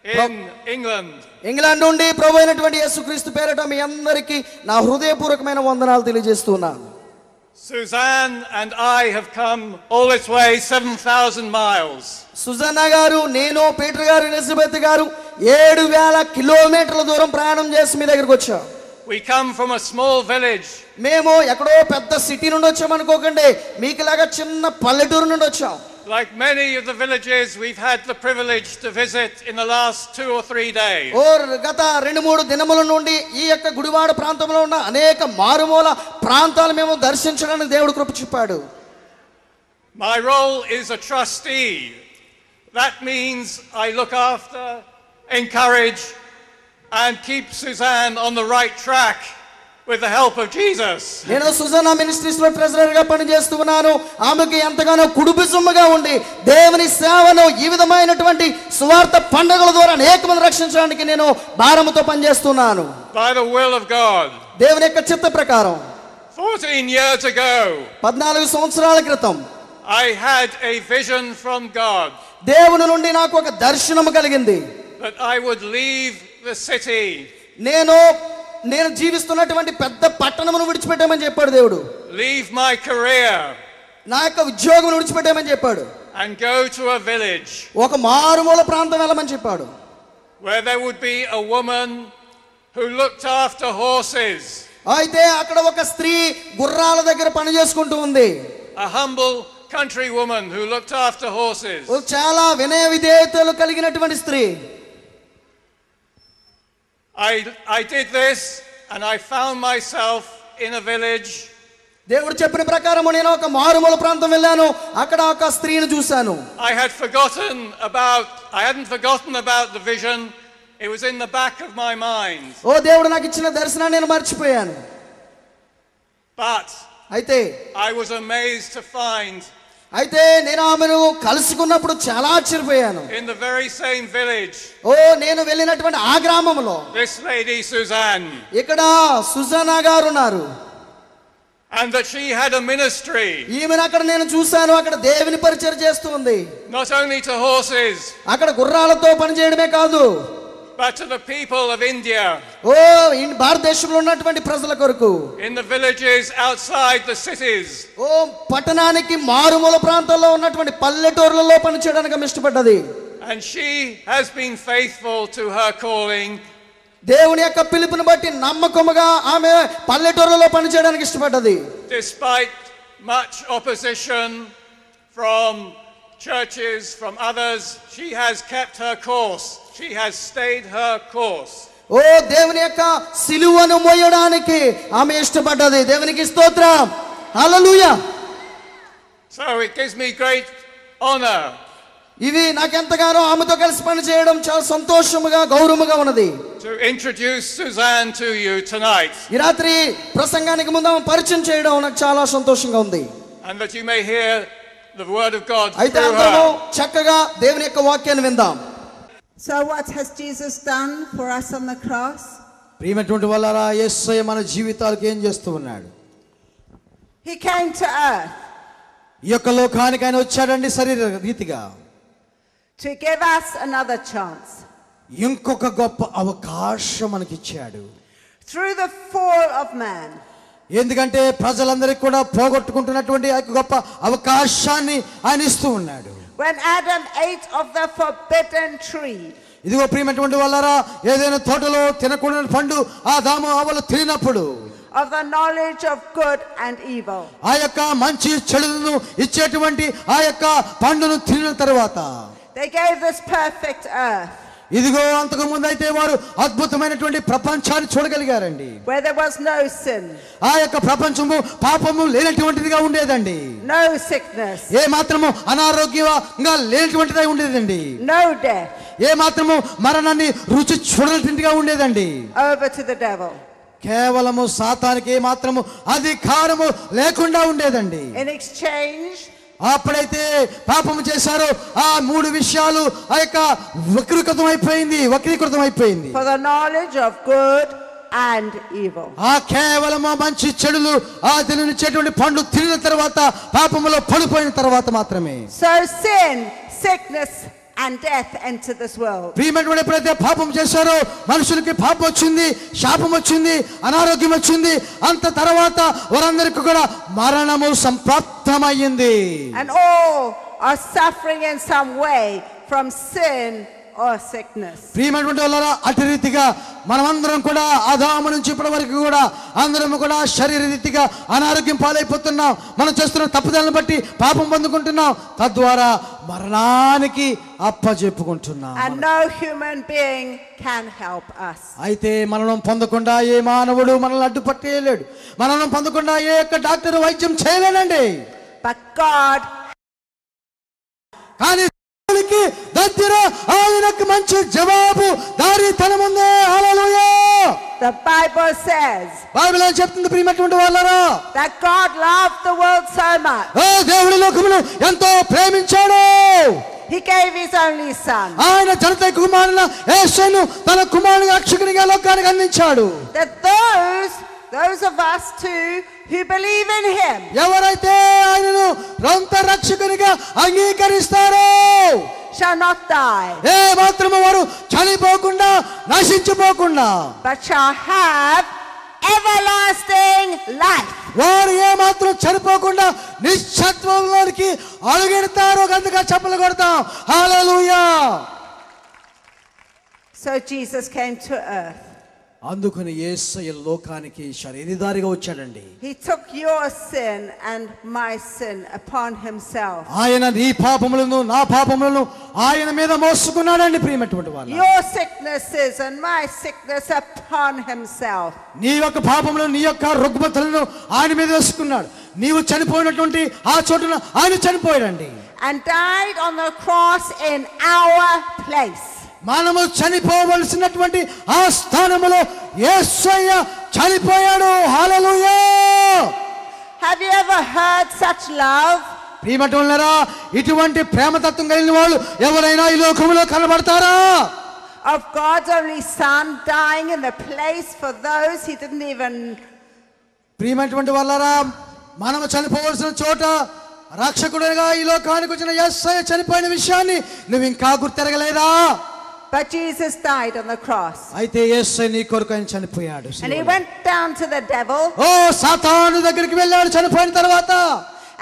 in England. England నుండి ప్రభు అయినటువంటి యేసుక్రీస్తు పేరిట మీ అందరికీ నా హృదయపూర్వకమైన వందనాలు తెలియజేస్తున్నాను. Suzanne and I have come all this way 7,000 miles. Susanna గారు, నేను, పీటర్ గారు, ఎలిజబెత్ గారు 7,000 కిలోమీటర్ల దూరం ప్రయాణం చేసి మీ దగ్గరికి వచ్చాం. We come from a small village. మేము ఎక్కడో పెద్ద సిటీ నుండి వచ్చాం అనుకోకండి, మీకులాగా చిన్న పల్లెటూరు నుండి వచ్చాం. Like many of the villages we've had the privilege to visit in the last 2 or 3 days. గత 2-3 దినముల నుండి ఈ యొక్క గుడివాడ ప్రాంతంలో ఉన్న అనేక మారుమూల ప్రాంతాలు మేము దర్శించడానికి దేవుడు కృప చూపాడు. My role is a trustee. That means I look after, encourage and keep Suzanne on the right track with the help of Jesus. నేను సుజానా మినిస్ట్రీస్ లో ట్రెజరర్ గా పనిచేస్తూ ఉన్నాను. ఆమెకి ఎంతగానో కుడిభుజముగా ఉండి దేవుని సేవను ఈ విధమైనటువంటి సువార్త పండుగల ద్వారా అనేక మంది రక్షించడానికి నేను భారముతో పనిచేస్తున్నాను. By the will of God. దేవుని యొక్క చిత్త ప్రకారం 14 years ago 14 సంవత్సరాల క్రితం I had a vision from God దేవుని నుండి నాకు ఒక దర్శనము కలిగింది. that I would leave the city. నేను జీవిస్తున్నటువంటి పెద్ద పట్టణమును విడిచిపెట్టామని చెప్పాడు దేవుడు. Leave my career. నా యొక్క ఉద్యోగం విడిచిపెట్టామని చెప్పాడు. And go to a village. ఒక మారుమూల ప్రాంతం వెళ్ళమని చెప్పాడు. Where there would be a woman who looked after horses. అయితే అక్కడ ఒక స్త్రీ గుర్రాల దగ్గర పని చేసుకుంటూ ఉంది. A humble country woman who looked after horses. చాలా వినయ విధేయతలు కలిగినటువంటి స్త్రీ. I did this and I found myself in a village. దేవుడు చెప్పిన ప్రకారం నేను ఒక మారుమూల ప్రాంతం వెళ్ళాను. అక్కడ ఒక స్త్రీని చూశాను. I hadn't forgotten about the vision. It was in the back of my mind. దేవుడు నాకు ఇచ్చిన దర్శనాన్ని నేను మర్చిపోయాను. But అయితే I was amazed to find నేను ఆమెను కలుసుకున్నప్పుడు చాలా ఆశ్చర్యపోయాను. in the very same village. నేను వెళ్ళినటువంటి ఆ గ్రామంలో this lady Suzanne. ఇక్కడ సుజానా గారు ఉన్నారు. And that she had a ministry. ఈమెను అక్కడ నేను చూశాను. అక్కడ దేవుని పరిచర్య చేస్తుంది. Not only to horses. అక్కడ గుర్రాలతో పని చేయడమే కాదు, but to the people of India. భారతదేశంలో ఉన్నటువంటి ప్రజల కొరకు. In the villages outside the cities. పట్టణానికి మారుమూల ప్రాంతాల్లో ఉన్నటువంటి పల్లెటూర్లలో పని చేయడానికి ఆమె ఇష్టపడ్డది. And she has been faithful to her calling. దేవుని యొక్క పిలుపుని బట్టి నమ్మకముగా ఆమె పల్లెటూర్లలో పని చేయడానికి ఇష్టపడ్డది. Despite much opposition from churches, from others, she has kept her course. She has stayed her course. దేవుని యొక్క సిలువను మోయడానికి ఆమె ఇష్టపడ్డది. దేవునికి స్తోత్రం. హల్లెలూయా. So it gives me great honor. ఇది నాకెంతగానో ఆమెతో కలిసి పని చేయడం చాలా సంతోషముగా గౌరవముగా ఉన్నది. To introduce Suzanne to you tonight. ఈ రాత్రి ప్రసంగానికి ముందు ఆమె పరిచయం చేయడం నాకు చాలా సంతోషంగా ఉంది. And that you may hear the word of God through అయితే అందరూ చక్కగా దేవుని యొక్క వాక్యాన్ని విందాం. So what has Jesus done for us on the cross? ప్రియమైనటువంటి వాళ్ళారా, యేసయ్య మన జీవితాలకు ఏం చేస్తూ ఉన్నాడు? He came to earth. ఈ యొక్క లోకానికి ఆయన వచ్చాడండి శరీర రీతిగా. To give us another chance. ఇంకొక గొప్ప అవకాశం మనకి ఇచ్చాడు. Through the fall of man. ఎందుకంటే ప్రజలందరికీ కూడా పోగొట్టుకుంటున్నటువంటి ఆ గొప్ప అవకాశాన్ని ఆయన ఇస్తూ ఉన్నాడు. When Adam ate of the forbidden tree. ఇదిగో ప్రియమైనటువంటి వాళ్ళారా, ఏదైనా తోటలో తినకూడని పండు ఆదాము హవ్వలు తినప్పుడు of the knowledge of good and evil. ఆ యొక్క మంచి చెడులను ఇచ్చేటువంటి ఆ యొక్క పండును తిన్న తర్వాత they gave this perfect earth. ఇదిగో అంతకు ముందు అయితే వారు అద్భుతమైనటువంటి ప్రపంచాన్ని చూడగలిగారండి. Where there was no sin. ఆ యొక్క ప్రపంచము పాపము లేనటువంటిదిగా ఉండేదండి. No sickness. ఏ మాత్రము అనారోగ్యంగా లేనటువంటిదై ఉండేదండి. No death. ఏ మాత్రము మరణాన్ని రుచి చూడనటువంటిదిగా ఉండేదండి. Over to the devil. కేవలము సాతానికి ఏ మాత్రము అధికారము లేకుండా ఉండేదండి. In exchange, అప్పుడైతే పాపము చేశారో ఆ మూడు విషయాలు ఆ యొక్క వక్రీకృతం అయిపోయింది. for the knowledge of good and evil. ఆ కేవలము మంచి చెడులు ఆ తెలియనిచ్చేటువంటి పండు తిన్న తర్వాత పాపములో పడిపోయిన తర్వాత మాత్రమే. So sin, sickness and death enter this world. ప్రియమైనటువంటి ఎప్పుడైతే పాపం చేశారో మనుషులకి పాపం వచ్చింది, శాపం వచ్చింది, అనారోగ్యం వచ్చింది. అంత తర్వాత వారందరికీ కూడా మరణము సంప్రాప్తమైంది. And all are suffering in some way from sin or sickness. ప్రియమైనటువంటి వాళ్ళారా, అటు రీతిగా మనమందరం కూడా ఆదాము నుంచి ఇప్పటి వరకు కూడా అందరం కూడా శరీర రీతిగా అనారోగ్యం పాలైపోతున్నాం. మనం చేస్తున్న తప్పుదలను బట్టి పాపం పొందుకుంటున్నాం, తద్వారా మరణానికి అప్పజెప్పుకుంటున్నాం. And no human being can help us. అయితే మరణం పొందకుండా ఏ మానవుడు మనల్ని అడ్డుపట్టేయలేడు. మరణం పొందకుండా ఏ ఒక్క డాక్టర్ వైద్యం చేయలేడండి. But God, కానీ దగ్గర ఆయనకు మంచి జవాబు దారి తన ముందే. హల్లెలూయా. the Bible says బైబిల్ ఏం చెప్తుంది ప్రియమైనటువంటి వాళ్ళారా? that God loved the world so much. దేవుడి లోకమును ఎంతో ప్రేమించాడు. He gave his only son. ఆయన జనత కుమారుని యేసును తన కుమారుని రక్షకునిగా లోకానికి అందించాడు. That those of us too who believe in him ఎవరైతే ఆయనను సొంత రక్షకునిగా అంగీకరిస్తారో shall not die, ఏ మాత్రము వారు చనిపోకుండా నశించిపోకుండా but shall have everlasting life. వారు ఏ మాత్రం చనిపోకుండా నిశ్చత్వంలోనికి అడుగెడతారో. గంతగా చప్పలు కొడతాం. హల్లెలూయా. So Jesus came to earth. అందుకని యేసయ్య లోకానికి శరీరధారిగా వచ్చాడండి. He took your sin and my sin upon himself. ఆయన నీ పాపములను నా పాపములను ఆయన మీద మోసుకున్నాడండి ప్రియమైనటువంటి వాళ్ళు. Your sicknesses and my sickness upon himself. నీ యొక్క పాపములను నీ యొక్క రుగ్మతలను ఆయన మీద వేసుకున్నాడు. నీవు చనిపోయినటువంటి ఆ చోటున ఆయన చనిపోయాడండి. And died on the cross in our place. మనము చనిపోవలసినటువంటి ఆ స్థానములో యేసయ్య చనిపోయాడు. హల్లెలూయా. Have you ever heard such love? ప్రియమైనటువంటివారా, ఇటువంటి ప్రేమతత్వం కలిగిన వాళ్ళు ఎవరైనా ఈ లోకములో కనబడతారా? Of God's only son dying in the place for those he didn't even. ప్రియమైనటువంటి వాళ్ళారా, మనము చనిపోవలసిన చోట రక్షకుడిగా ఈ లోకానికి వచ్చిన యేసయ్య చనిపోయిన విషయాన్ని నువ్వు ఇంకా గుర్తెరగలేదా? But Jesus died on the cross. అయితే యేసయ్య నీ కొరకు ఆయన చనిపోయాడు. And he went down to the devil. సాతాను దగ్గరికి వెళ్ళాడు చనిపోయిన తర్వాత.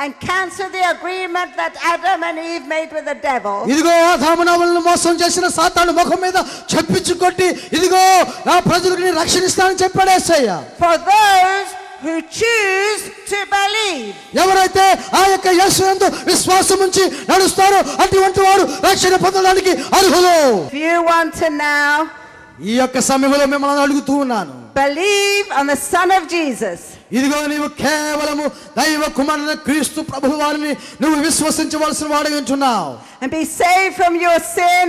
And cancelled the agreement that Adam and Eve made with the devil. ఇదిగో ఆదాము హవ్వలను మోసం చేసిన సాతాను ముఖం మీద చెప్పించి కొట్టి ఇదిగో నా ప్రజలకు నేను రక్షణ ఇస్తానని చెప్పాడు యేసయ్య. For those who choose to believe. ఎవరైతే ఆ యొక్క యేసునందు విశ్వాసం ఉంచి నడుస్తారో అటువంటి వారు రక్షణ పొందడానికి అర్హులు. If you want to now ఈ యొక్క సమయంలో మిమ్మల్ని అడుగుతూ ఉన్నాను, believe on the Son of Jesus. ఇదిగో నీవు కేవలము దైవ కుమారుడైన క్రీస్తు ప్రభువు వారిని నువ్వు విశ్వసించవలసిన వాడిగా ఉంటున్నావు. And be saved from your sin,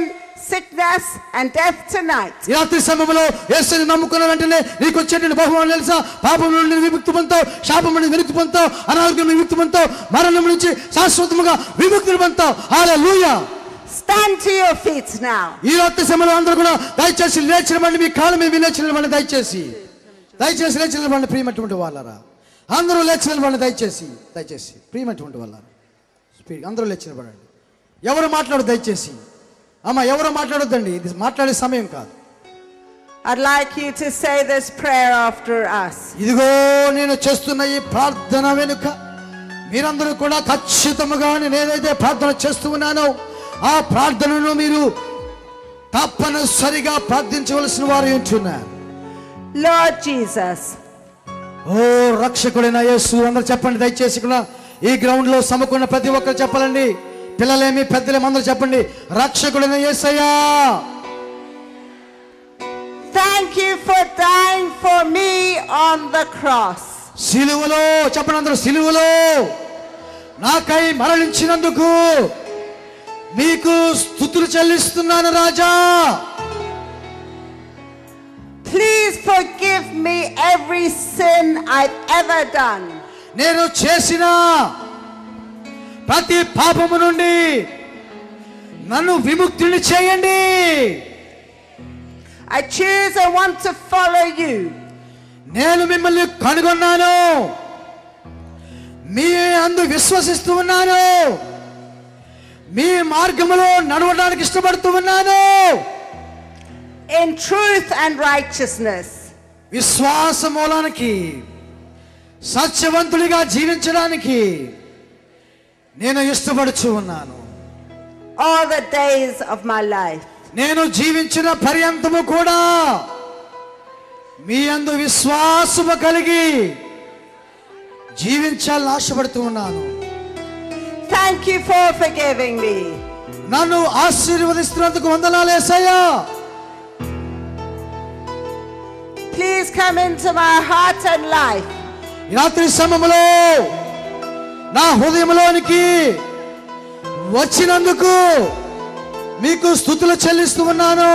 sickness and death tonight. ఈ రాత్రి సమయంలో యేసుని నమ్ముకున్న వెంటనే నీకు వచ్చేటువంటి బహుమానం తెలుసా? పాపం నుండి విముక్తి పొందుతావు, శాపం నుండి విముక్తి పొందుతావు, అనారోగ్యం నుండి విముక్తి పొందుతావు, మరణం నుంచి శాశ్వతంగా విముక్తిని పొందుతావు. హల్లెలూయా. Stand to your feet now. ఈ రాత్రి సమయంలో అందరూ కూడా దయచేసి లేచి నిలబడండి. మీ కాళ్ళ మీద లేచి నిలబడండి. దయచేసి లేచి నిలబడండి. ప్రియమైనటువంటి వాళ్ళారా, అందరూ లేచి నిలబడండి. దయచేసి ప్రియమైనటువంటి వాళ్ళారా, అందరూ లేచి నిలబడండి. ఎవరు మాట్లాడు దయచేసి. అమ్మ ఎవరు మాట్లాడొద్దండి, ఇది మాట్లాడే సమయం కాదు. I'd like you to say this prayer after us. ఇదిగో నేను చేస్తున్న ఈ ప్రార్థన వెనుక మీరందరూ కూడా ఖచ్చితంగా నేను ఏదైతే ప్రార్థన చేస్తూ ఉన్నానో ఆ ప్రార్థనను మీరు తప్పనిసరిగా ప్రార్థించవలసిన వారు ఉంటున్నారు. Lord Jesus. ఓ రక్షకుడైన యేసు. అందరూ చెప్పండి దయచేసి. కూడా ఈ గ్రౌండ్ లో సమకూడిన ప్రతి ఒక్కరు చెప్పాలండి. పిల్లలేమి పెద్దలేమి అందరూ చెప్పండి. రక్షకుడైన యేసయ్యా, thank you for dying for me on the cross. సిలువలో చెప్పండి అందరూ. సిలువలో నాకై మరణించినందుకు మీకు స్తుతులు చెల్లిస్తున్నాను రాజా. Please forgive me every sin I've ever done. నేను చేసిన ప్రతి పాపము నుండి నన్ను విముక్తిని చేయండి. I choose and want to follow you. నేను మిమ్మల్ని కనుగొన్నాను, మీ అందు విశ్వసిస్తూ ఉన్నాను. మీ మార్గములో నడవడానికి ఇష్టపడుతూ ఉన్నాను. in truth and righteousness. విశ్వాస మూలానికి సత్యవంతుడిగా జీవించడానికి నేను ఇష్టపడుచు ఉన్నాను. all the days of my life. నేను జీవించిన పర్యంతము కూడా మీ యందు విశ్వాసము కలిగి జీవించాలని ఆశపడుతూ ఉన్నాను. Thank you for forgiving me. నన్ను ఆశీర్వదిస్తున్నందుకు వందనాలు యేసయ్యా. Please come into my heart and life. ఈ రాత్రి సమయంలో నా హృదయంలోనికి వచ్చినందుకు మీకు స్తుతులు చెల్లిస్తూ ఉన్నాను.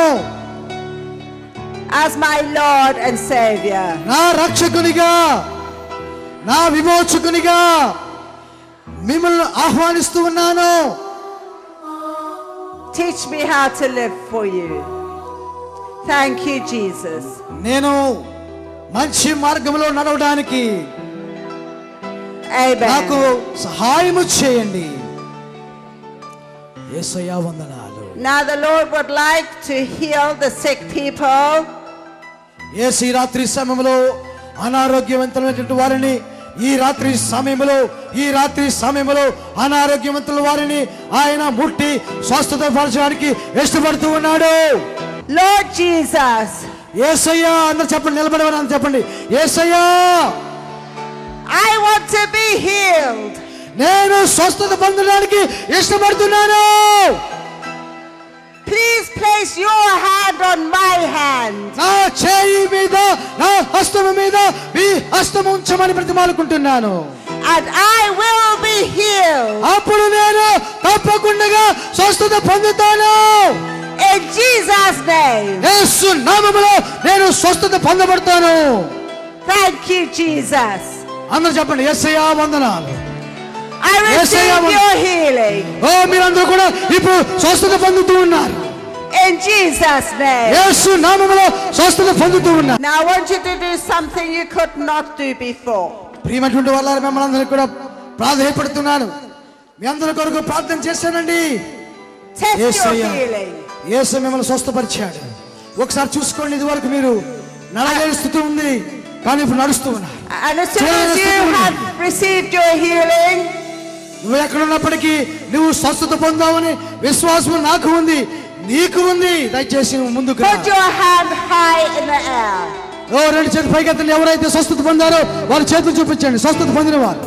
As my Lord and Savior. నా రక్షకునిగా, నా విమోచకునిగా మిమ్మల్ని ఆహ్వానిస్తూ ఉన్నాను. Teach me how to live for you. Thank you, Jesus. నేను మంచి మార్గంలో నడవడానికి నాకు Amen. సహాయము చేయండి. యేసయ్యా వందనాలు. Now the Lord would like to heal the sick people. యేసు ఈ రాత్రి సమయంలో అనారోగ్యవంతులైనటువంటి వారిని ఈ రాత్రి సమయంలో అనారోగ్యవంతుల వారిని ఆయన ముట్టి స్వస్థత పరచడానికి ఇష్టపడుతూ ఉన్నాడు. Lord Jesus, యేసయ్యా అందరూ చెప్పండి, నిలబడమని చెప్పండి. యేసయ్యా, I want to be healed. నేను స్వస్థత పొందడానికి ఇష్టపడుతున్నాను. Please place your hand on my hand. నా చేయి మీద, నా హస్తము మీద మీ హస్తము ఉంచమని బ్రతిమాలుకుంటున్నాను. And I will be healed. అప్పుడు నేను తప్పకుండా స్వస్థత పొందుతాను. In Jesus' name. యేసు నామములో నేను స్వస్థత పొందబడతాను. Thank you, Jesus. అందరూ చెప్పండి, యేసయ్యా వందనాలు. I receive your healing. ఓ మీరందరూ కూడా ఇప్పుడు స్వస్థత పొందుతూ ఉన్నారు. In Jesus' name. యేసు నామములో స్వస్థత పొందుతూ ఉన్నారు. Now I want you to do something you could not do before. ప్రియమైనటువంటి వాళ్ళ మిమ్మల్ని అందరికీ కూడా ప్రాధేయపడుతున్నాను. మీ అందరి కొరకు ప్రార్థన చేశానండి. Test your Yesayya, healing. యేసు మిమ్మల్ని స్వస్థపరిచాడు. ఒకసారి చూసుకోండి, ఇది వరకు మీరు నడలేని స్థితి ఉంది, కానీ ఇప్పుడు నడుస్తూ ఉన్నారు. And as soon as you have received your healing, నువ్వు ఎక్కడున్నప్పటికీ నువ్వు స్వస్థత పొందావని విశ్వాసం నాకు ఉంది, నీకు ఉంది. దయచేసి నువ్వు ముందుకు రా. put your hand high in the air. ఓ రెండు చేతులు పైకెత్తండి. ఎవరైతే స్వస్థత పొందారో వారి చేతులు చూపించండి. స్వస్థత పొందిన వారు.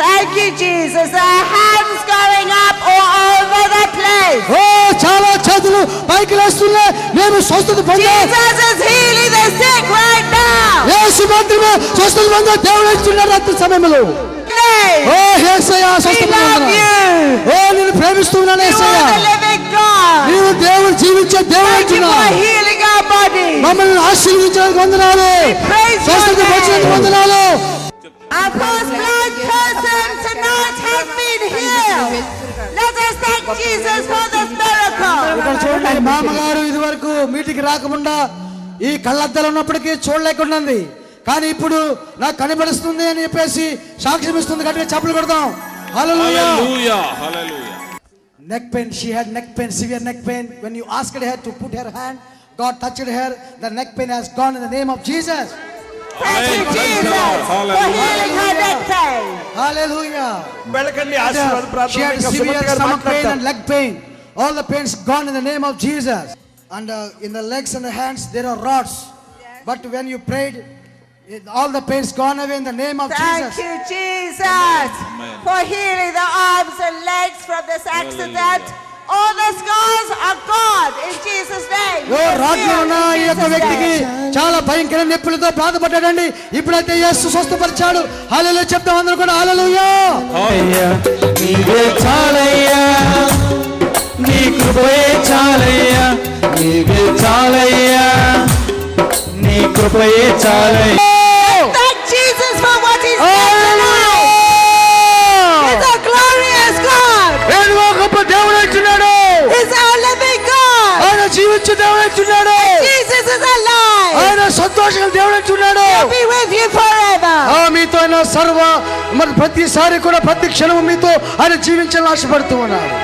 Thank you, Jesus. Our hands going up all over the place. ఓ చాలా చేతులు పైకి లేస్తున్నాయి. నేను స్వస్థత పొందాను. Jesus is healing the sick right now. యేసు మాత్రమే స్వస్థత పొందా దేవుడు ఇస్తున్నాడు రాత్రి సమయంలో. ఓ యేసయ్యా, We స్వస్థత love పొందాను. you. ఓ నేను ప్రేమిస్తున్నాను You Yesayya. are the living God. నీవు దేవుడు జీవించే దేవుడు Thank you for అంటున్నావు. healing our bodies. మమ్మల్ని ఆశీర్వదించడానికి వందనాలు. Praise your స్వస్థత పొందడానికి name. వందనాలు. Our first blind person tonight has been healed. Let us thank Jesus for this miracle. ఇక్కడ చూడండి, మామగారు ఇది వరకు మీటికి రాకుండా ఈ కళ్ళద్దాలు ఉన్నప్పటికీ చూడలేకుండా ఉంది, కానీ ఇప్పుడు నాకు కనబడుస్తుంది అని చెప్పేసి సాక్ష్యం ఇస్తుంది. గట్టిగా చప్పట్లు కొడదాం. హల్లెలూయా. Neck pain, she had neck pain, severe neck pain. When you asked her to put her hand, God touched her. The neck pain has gone in the name of Jesus. Thank you, Jesus, for healing her neck pain. Hallelujah. వెళ్ళకండి, She ఆశీర్వాద ప్రార్థన had ఇంకా severe Sumathi గారు stomach pain మాట్లాడతారు. and leg pain. All the pains gone in the name of Jesus. And in the legs and the hands there are rods. But when you prayed, all the pains gone away in the name of Thank Jesus. you, Jesus, for healing the arms and legs from this accident. All the scars are gone in Jesus' name. ఓ రాజ్యంలో ఉన్న ఈ యొక్క వ్యక్తికి చాలా భయంకర నొప్పులతో బాధపడ్డాడండి. ఇప్పుడైతే యేసు స్వస్థపరిచాడు. హల్లెలూయా చెప్తాం అందరూ కూడా. హల్లెలూయా. నీవే చాలయ్యా, నీ కృపయే చాలయ్యా, నీవే చాలయ్యా, నీ కృపయే చాలయ్యా. Thank Jesus for what He's done tonight. He's a glorious God. నేను ఒక గొప్ప దేవుడు అంటున్నాడు. He's our living God. ఆయన జీవించే దేవుడు అంటున్నాడు. Jesus is alive. ఆయన సంతోషంగా దేవుడు అంటున్నాడు. He'll be with you forever. మీతో ఆయన సర్వ మరి ప్రతిసారి కూడా ప్రతి క్షణం మీతో ఆయన జీవించాలని ఆశపడుతూ ఉన్నాడు.